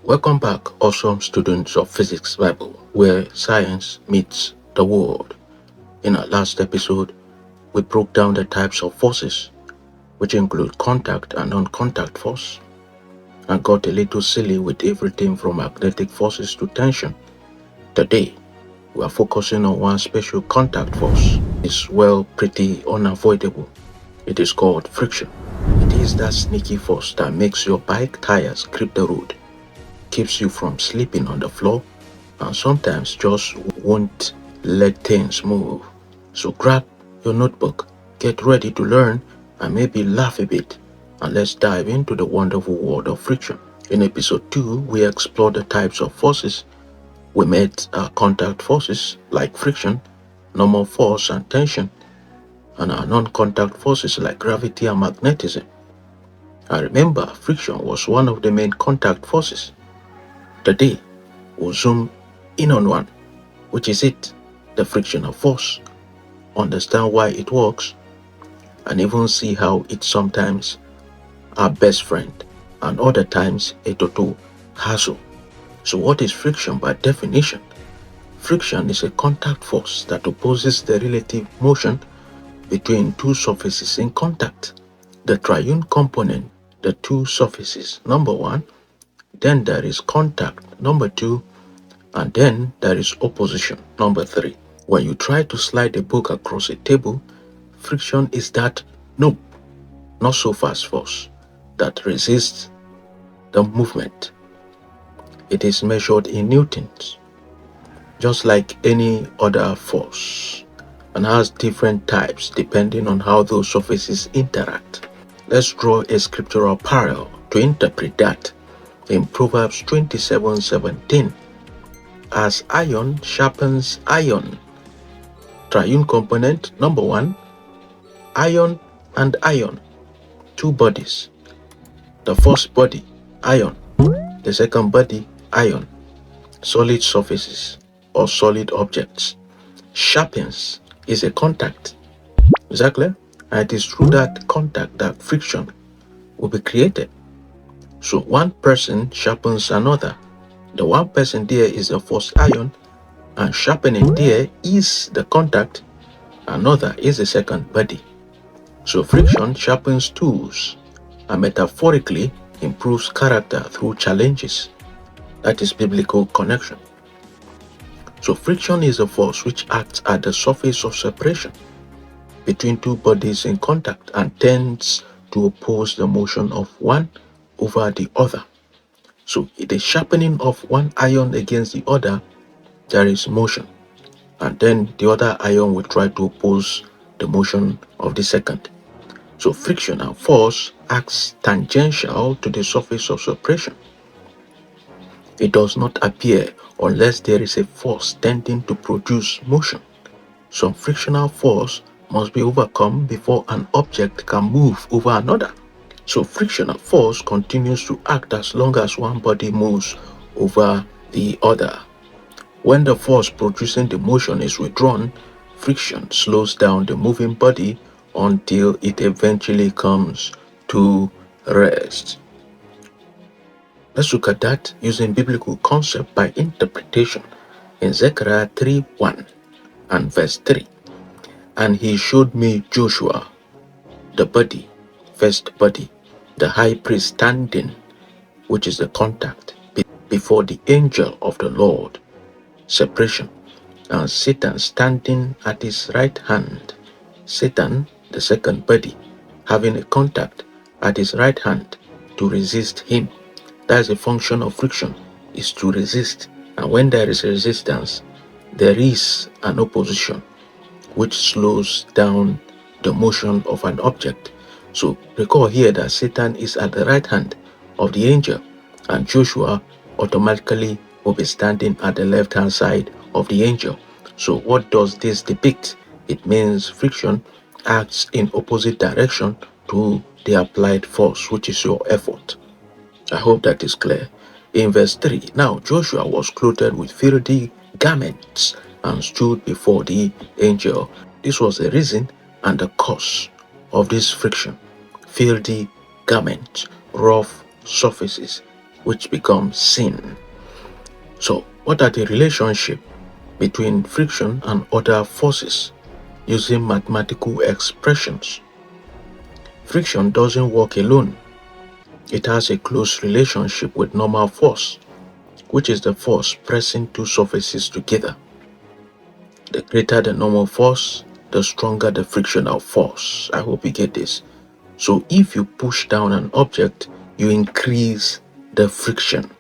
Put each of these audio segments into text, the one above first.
Welcome back, awesome students of Physics Bible, where science meets the world. In our last episode, we broke down the types of forces, which include contact and non-contact force, and got a little silly with everything from magnetic forces to tension. Today, we are focusing on one special contact force. It's pretty unavoidable. It is called friction. It is that sneaky force that makes your bike tires grip the road, keeps you from sleeping on the floor, and sometimes just won't let things move. So grab your notebook, get ready to learn, and maybe laugh a bit, and let's dive into the wonderful world of friction. In episode 2, we explored the types of forces. We met contact forces like friction, normal force and tension, and our non-contact forces like gravity and magnetism. And remember, friction was one of the main contact forces. Today, we'll zoom in on one, which is it, the frictional force, understand why it works, and even see how it's sometimes our best friend and other times a total hassle. So what is friction by definition? Friction is a contact force that opposes the relative motion between two surfaces in contact. The triune component, the two surfaces, number one, then there is contact, number two, and then there is opposition, number three. When you try to slide a book across a table, friction is that nope, not so fast force that resists the movement. It is measured in newtons, just like any other force, and has different types depending on how those surfaces interact. Let's draw a scriptural parallel to interpret that. In Proverbs 27:17, as iron sharpens iron. Triune component, number one, iron and iron, two bodies. The first body, iron. The second body, iron. Solid surfaces or solid objects. Sharpens is a contact. Exactly. And it is through that contact that friction will be created. So one person sharpens another. The one person there is the first iron, and sharpening there is the contact. Another is the second body. So friction sharpens tools and metaphorically improves character through challenges. That is biblical connection. So friction is a force which acts at the surface of separation between two bodies in contact and tends to oppose the motion of one over the other. So in the sharpening of one iron against the other, there is motion, and then the other iron will try to oppose the motion of the second. So friction and force acts tangential to the surface of separation. It does not appear unless there is a force tending to produce motion. Some frictional force must be overcome before an object can move over another. So frictional force continues to act as long as one body moves over the other. When the force producing the motion is withdrawn, friction slows down the moving body until it eventually comes to rest. Let's look at that using biblical concept by interpretation in Zechariah 3:1 and verse 3. And he showed me Joshua, the body, first body, the high priest standing, which is the contact, before the angel of the Lord, separation, and Satan standing at his right hand. Satan, the second body, having a contact at his right hand to resist him. That is a function of friction, is to resist. And when there is resistance, there is an opposition, which slows down the motion of an object. So recall here that Satan is at the right hand of the angel, and Joshua automatically will be standing at the left hand side of the angel. So what does this depict? It means friction acts in opposite direction to the applied force, which is your effort. I hope that is clear. In verse 3, now Joshua was clothed with filthy garments and stood before the angel. This was the reason and the cause of this friction, filthy garments, rough surfaces, which become sin. So, what are the relationship between friction and other forces using mathematical expressions? Friction doesn't work alone. It has a close relationship with normal force, which is the force pressing two surfaces together. The greater the normal force, the stronger the frictional force. I hope you get this. So if you push down an object, you increase the friction.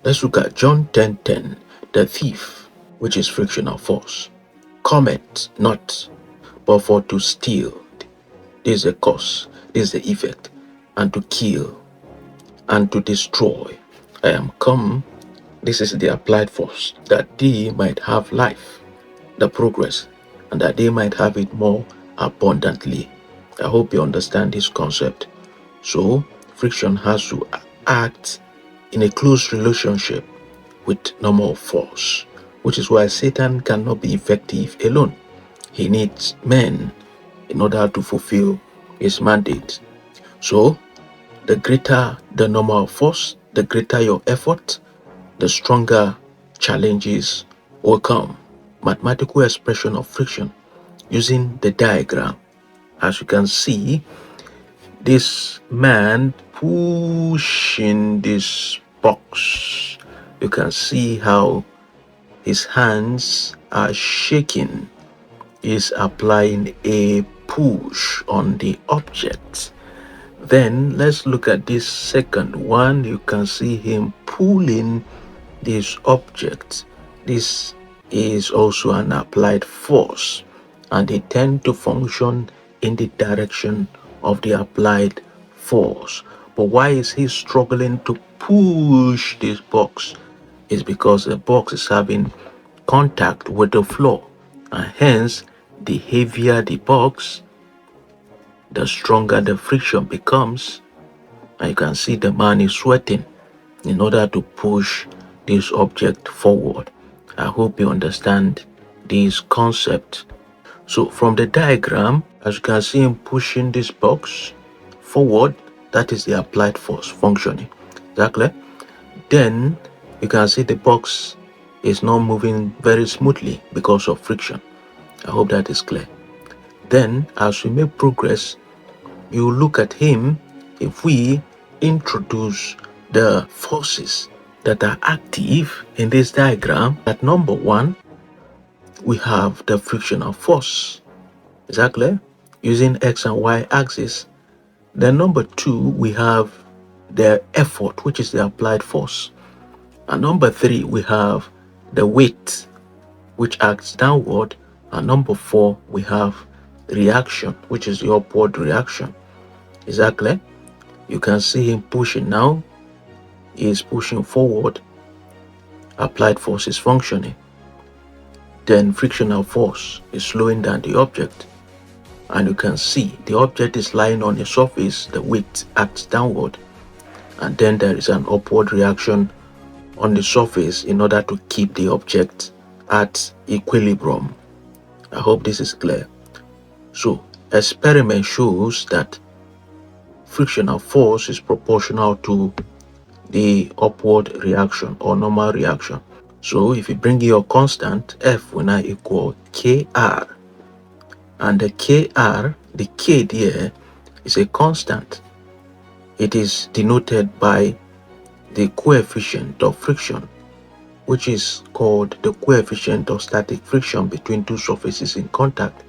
Let's look at John 10:10, the thief, which is frictional force. Cometh not, but for to steal. This is the cause, this is the effect, and to kill, and to destroy. I am come, this is the applied force, that they might have life, the progress, and that they might have it more abundantly. I hope you understand this concept. So, friction has to act in a close relationship with normal force, which is why Satan cannot be effective alone. He needs men in order to fulfill his mandate. So, the greater the normal force, the greater your effort, the stronger challenges will come. Mathematical expression of friction using the diagram. As you can see, this man pushing this box. You can see how his hands are shaking. He's applying a push on the object. Then let's look at this second one. You can see him pulling this object. This is also an applied force, and they tend to function in the direction of the applied force. But why is he struggling to push this box? It's because the box is having contact with the floor, and hence the heavier the box, the stronger the friction becomes. And you can see the man is sweating in order to push this object forward. I hope you understand this concept. So from the diagram, as you can see him pushing this box forward, that is the applied force functioning. Exactly. Then you can see the box is not moving very smoothly because of friction. I hope that is clear. Then as we make progress, you look at him. If we introduce the forces that are active in this diagram, at number one, we have the frictional force, exactly, using X and Y axis. Then number two, we have the effort, which is the applied force. And number three, we have the weight, which acts downward. And number four, we have reaction, which is the upward reaction. Exactly. You can see him pushing now. He is pushing forward. Applied force is functioning. Then frictional force is slowing down the object. And you can see the object is lying on a surface, the weight acts downward. And then there is an upward reaction on the surface in order to keep the object at equilibrium. I hope this is clear. So, experiment shows that frictional force is proportional to the upward reaction or normal reaction. So if you bring your constant, F will now equal Kr. And the Kr, the K there, is a constant. It is denoted by the coefficient of friction, which is called the coefficient of static friction between two surfaces in contact.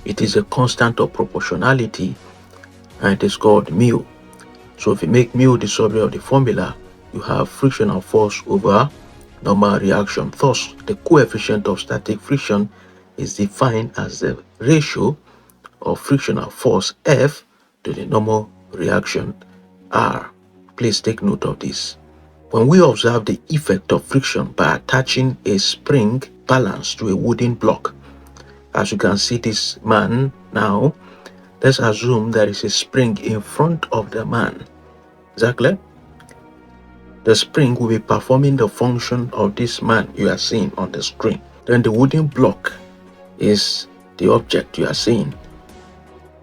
It is a constant of proportionality, and it is called mu. So if you make mu the subject of the formula, you have frictional force over normal reaction. Thus, the coefficient of static friction is defined as the ratio of frictional force F to the normal reaction R. Please take note of this. When we observe the effect of friction by attaching a spring balance to a wooden block, as you can see this man now, let's assume there is a spring in front of the man. Exactly. The spring will be performing the function of this man you are seeing on the screen. Then the wooden block is the object you are seeing.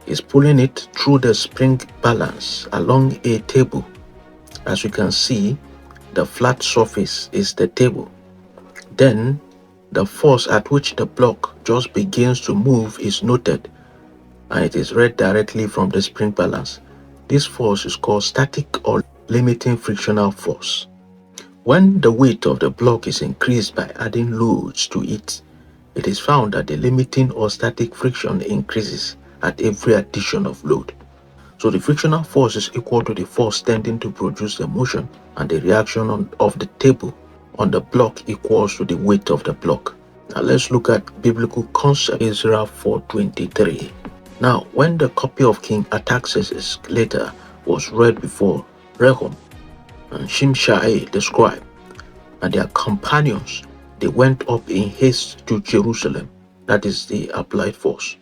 is pulling it through the spring balance along a table. As you can see, the flat surface is the table. Then, the force at which the block just begins to move is noted, and it is read directly from the spring balance. This force is called static or limiting frictional force. When the weight of the block is increased by adding loads to it, it is found that the limiting or static friction increases at every addition of load. So the frictional force is equal to the force tending to produce the motion, and the reaction of the table on the block equals to the weight of the block. Now let's look at biblical concept, Ezra 4:23. Now, when the copy of King Artaxerxes' letter was read before Rehum and Shimshai the scribe and their companions, they went up in haste to Jerusalem, that is the applied force,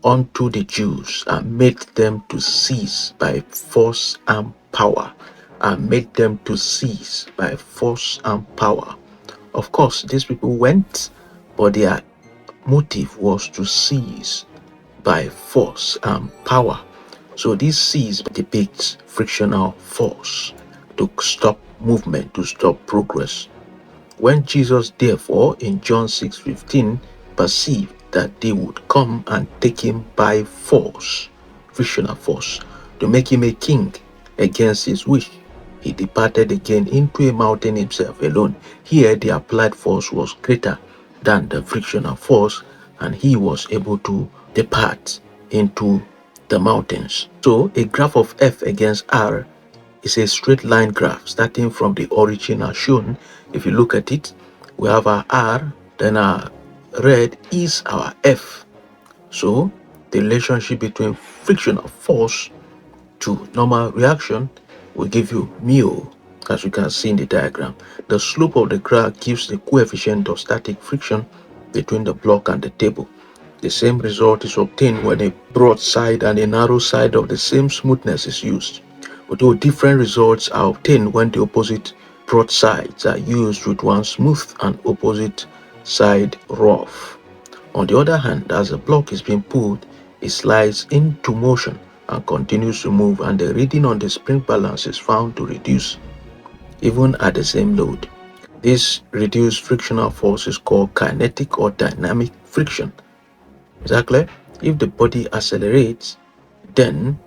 unto the Jews, and made them to cease by force and power. And made them to cease by force and power. Of course, these people went, but their motive was to seize by force and power. So this seize depicts frictional force to stop movement, to stop progress. When Jesus therefore in John 6:15 perceived that they would come and take him by force, frictional force, to make him a king against his wish, he departed again into a mountain himself alone. Here the applied force was greater than the frictional force, and he was able to depart into the mountains. So a graph of F against R is a straight line graph starting from the origin as shown. If you look at it, we have our R, then our red is our F. So the relationship between frictional force to normal reaction will give you mu, as you can see in the diagram. The slope of the graph gives the coefficient of static friction between the block and the table. The same result is obtained when a broad side and a narrow side of the same smoothness is used, although different results are obtained when the opposite broad sides are used with one smooth and opposite side rough. On the other hand, as the block is being pulled, it slides into motion and continues to move, and the reading on the spring balance is found to reduce even at the same load. This reduced frictional force is called kinetic or dynamic friction. Exactly. If the body accelerates, then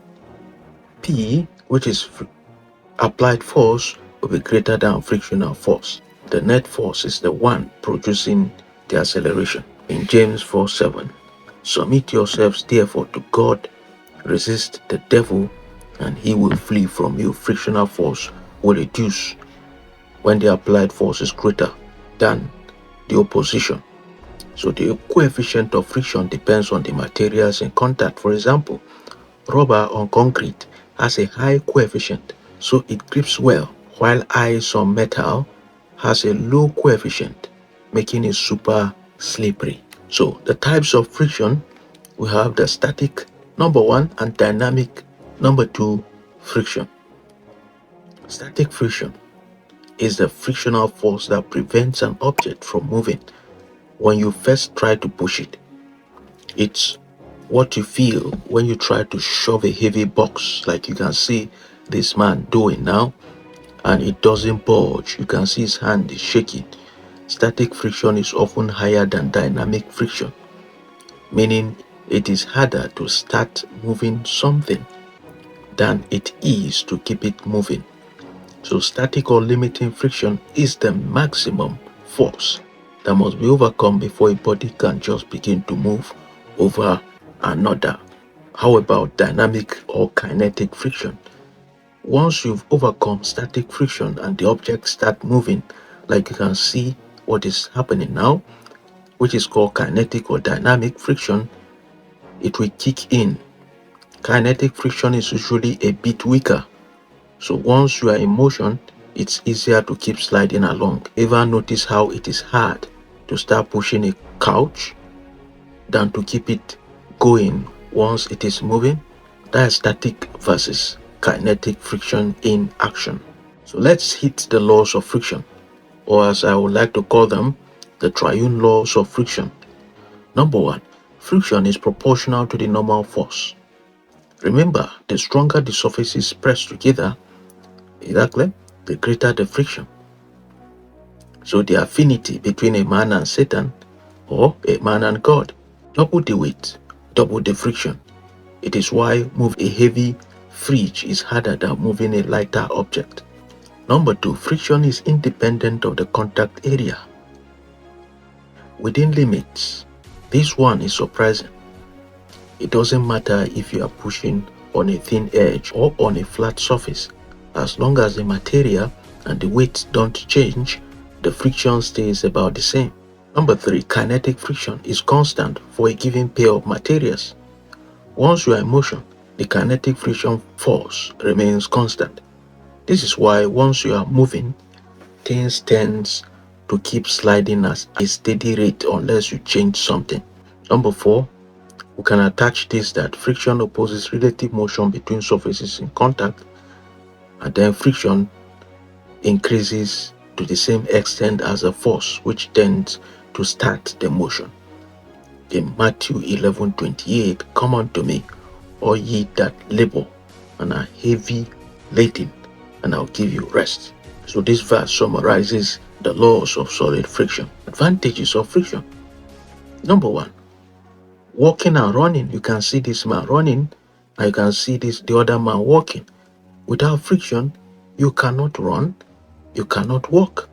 P, which is applied force, will be greater than frictional force. The net force is the one producing the acceleration. In James 4:7, submit yourselves therefore to God, resist the devil, and he will flee from you. Frictional force will reduce when the applied force is greater than the opposition. So the coefficient of friction depends on the materials in contact. For example, rubber on concrete has a high coefficient, so it grips well, while ice on metal has a low coefficient, making it super slippery. So the types of friction, we have the static, number one, and dynamic, number two, friction. Static friction is the frictional force that prevents an object from moving when you first try to push it. It's what you feel when you try to shove a heavy box, like you can see this man doing now, and it doesn't budge. You can see his hand is shaking. Static friction is often higher than dynamic friction, meaning it is harder to start moving something than it is to keep it moving. So static or limiting friction is the maximum force that must be overcome before a body can just begin to move over another. How about dynamic or kinetic friction? Once you've overcome static friction and the object start moving, like you can see what is happening now, which is called kinetic or dynamic friction, it will kick in. Kinetic friction is usually a bit weaker. So once you are in motion, it's easier to keep sliding along. Ever notice how it is hard to start pushing a couch than to keep it going once it is moving? That's static versus kinetic friction in action. So let's hit the laws of friction, or as I would like to call them, the triune laws of friction. Number one, friction is proportional to the normal force. Remember, the stronger the surfaces press together, exactly, the greater the friction. So the affinity between a man and Satan, or a man and God, double the weight, double the friction. It is why moving a heavy fridge is harder than moving a lighter object. Number 2, friction is independent of the contact area. Within limits, this one is surprising. It doesn't matter if you are pushing on a thin edge or on a flat surface. As long as the material and the weight don't change, the friction stays about the same. Number 3, kinetic friction is constant for a given pair of materials. Once you are in motion, the kinetic friction force remains constant. This is why once you are moving, things tend to keep sliding at a steady rate unless you change something. Number 4, we can attach this that friction opposes relative motion between surfaces in contact, and then friction increases to the same extent as a force which tends to start the motion. In Matthew 11:28, come unto me, all ye that labor and are heavy laden, and I'll give you rest. So this verse summarizes the laws of solid friction. Advantages of friction. Number 1, walking and running. You can see this man running, and you can see the other man walking. Without friction, you cannot run, you cannot walk.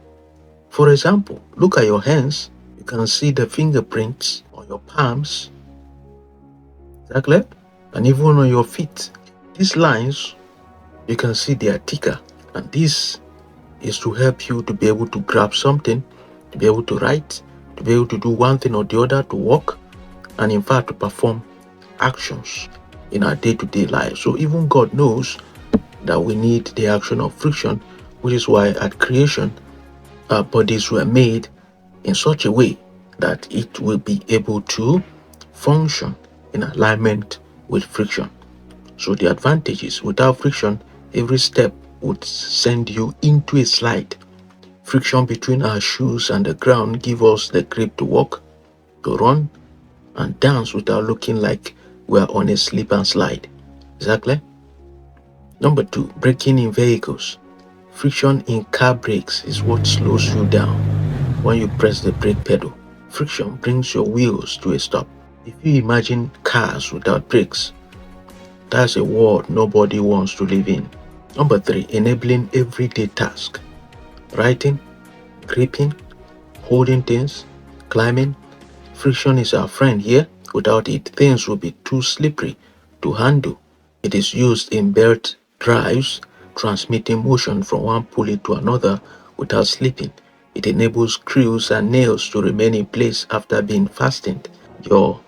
For example, look at your hands. You can see the fingerprints on your palms, exactly, and even on your feet. These lines, you can see they are thicker, and this is to help you to be able to grab something, to be able to write, to be able to do one thing or the other, to walk, and in fact to perform actions in our day-to-day life. So even God knows that we need the action of friction, which is why at creation our bodies were made in such a way that it will be able to function in alignment with friction. So the advantage is, without friction, every step would send you into a slide. Friction between our shoes and the ground give us the grip to walk, to run, and dance without looking like we are on a slip and slide. Exactly. Number 2, braking in vehicles. Friction in car brakes is what slows you down. When you press the brake pedal, friction brings your wheels to a stop. If you imagine cars without brakes, that's a world nobody wants to live in. Number 3, enabling everyday tasks. Writing, gripping, holding things, climbing. Friction is our friend here. Without it, things will be too slippery to handle. It is used in belt drives, transmitting motion from one pulley to another without slipping. It enables screws and nails to remain in place after being fastened. Your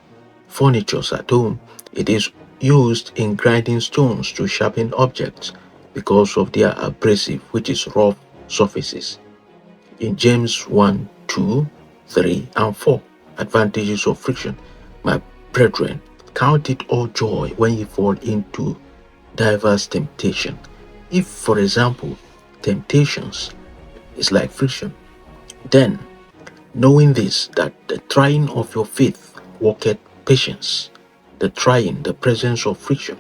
furniture at home, it is used in grinding stones to sharpen objects because of their abrasive, which is rough surfaces. In James 1, 2, 3, and 4, advantages of friction. My brethren, count it all joy when you fall into diverse temptation. If, for example, temptations is like friction, then knowing this, that the trying of your faith worketh patience. The trying, the presence of friction,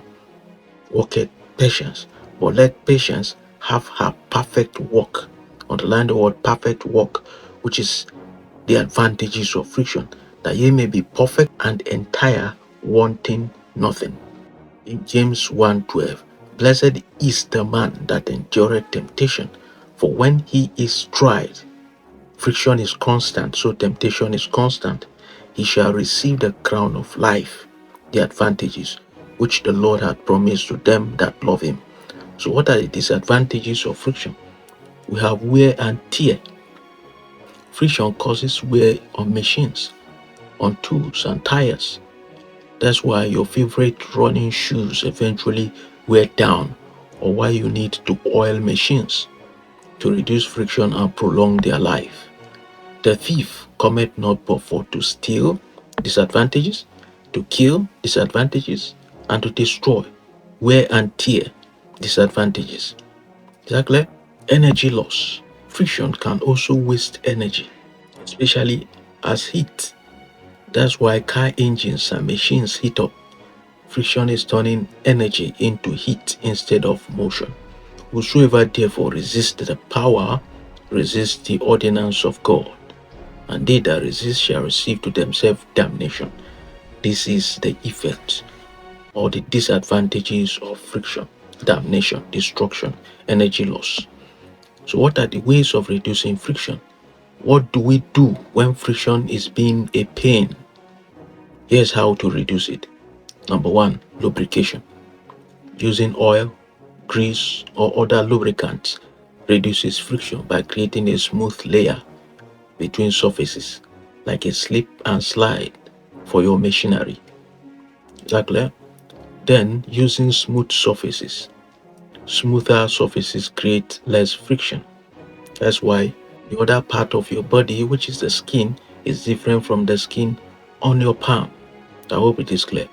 worketh patience. But let patience have her perfect work. Underline the word perfect work, which is the advantages of friction, that ye may be perfect and entire, wanting nothing. In James 1:12, blessed is the man that endureth temptation, for when he is tried, friction is constant, so temptation is constant, he shall receive the crown of life, the advantages which the Lord had promised to them that love him. So what are the disadvantages of friction? We have wear and tear. Friction causes wear on machines, on tools and tires. That's why your favorite running shoes eventually wear down, or why you need to oil machines to reduce friction and prolong their life. The thief cometh not but for to steal, disadvantages, to kill, disadvantages, and to destroy, wear and tear, disadvantages. Exactly. Energy loss. Friction can also waste energy, especially as heat. That's why car engines and machines heat up. Friction is turning energy into heat instead of motion. Whosoever therefore resists the power resists the ordinance of God, and they that resist shall receive to themselves damnation. This is the effect or the disadvantages of friction: damnation, destruction, energy loss. So, what are the ways of reducing friction? What do we do when friction is being a pain? Here's how to reduce it. Number one, lubrication. Using oil, grease, or other lubricants reduces friction by creating a smooth layer between surfaces, like a slip and slide for your machinery. Is that clear? Then, using smooth surfaces. Smoother surfaces create less friction. That's why the other part of your body, which is the skin, is different from the skin on your palm. I hope it is clear.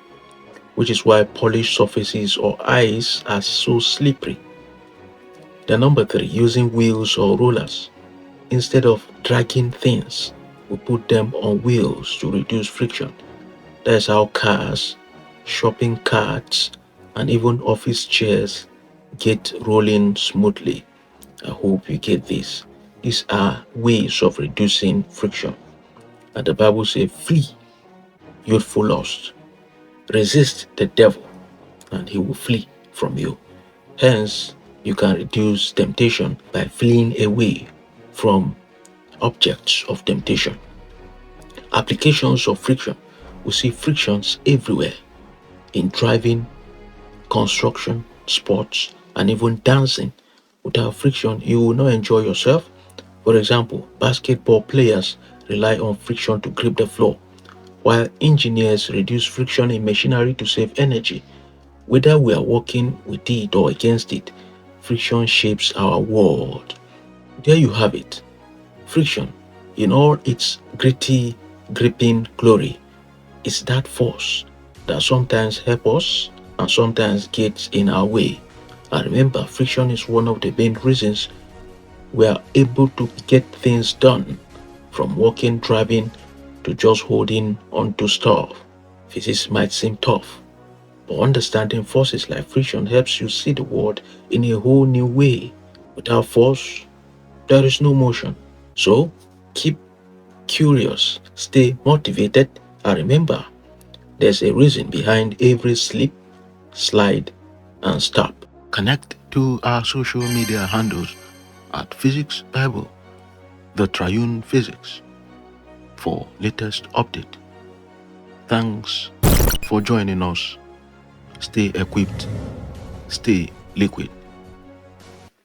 Which is why polished surfaces or ice are so slippery. Then number three, using wheels or rollers. Instead of dragging things, we put them on wheels to reduce friction. That's how cars, shopping carts, and even office chairs get rolling smoothly. I hope you get this. These are ways of reducing friction. And the Bible says, flee youthful lust. Resist the devil, and he will flee from you. Hence, you can reduce temptation by fleeing away from objects of temptation. Applications of friction. We see frictions everywhere in driving, construction, sports, and even dancing. Without friction, you will not enjoy yourself. For example, basketball players rely on friction to grip the floor, while engineers reduce friction in machinery to save energy. Whether we are working with it or against it, friction shapes our world. There you have it. Friction, in all its gritty, gripping glory, is that force that sometimes helps us and sometimes gets in our way. And remember, friction is one of the main reasons we are able to get things done, from walking, driving, to just holding on to stuff. Physics might seem tough, but understanding forces like friction helps you see the world in a whole new way. Without force, there is no motion. So, keep curious, stay motivated, and remember, there's a reason behind every slip, slide, and stop. Connect to our social media handles at Physics Bible, the Triune Physics, for latest update. Thanks for joining us. Stay equipped, stay liquid.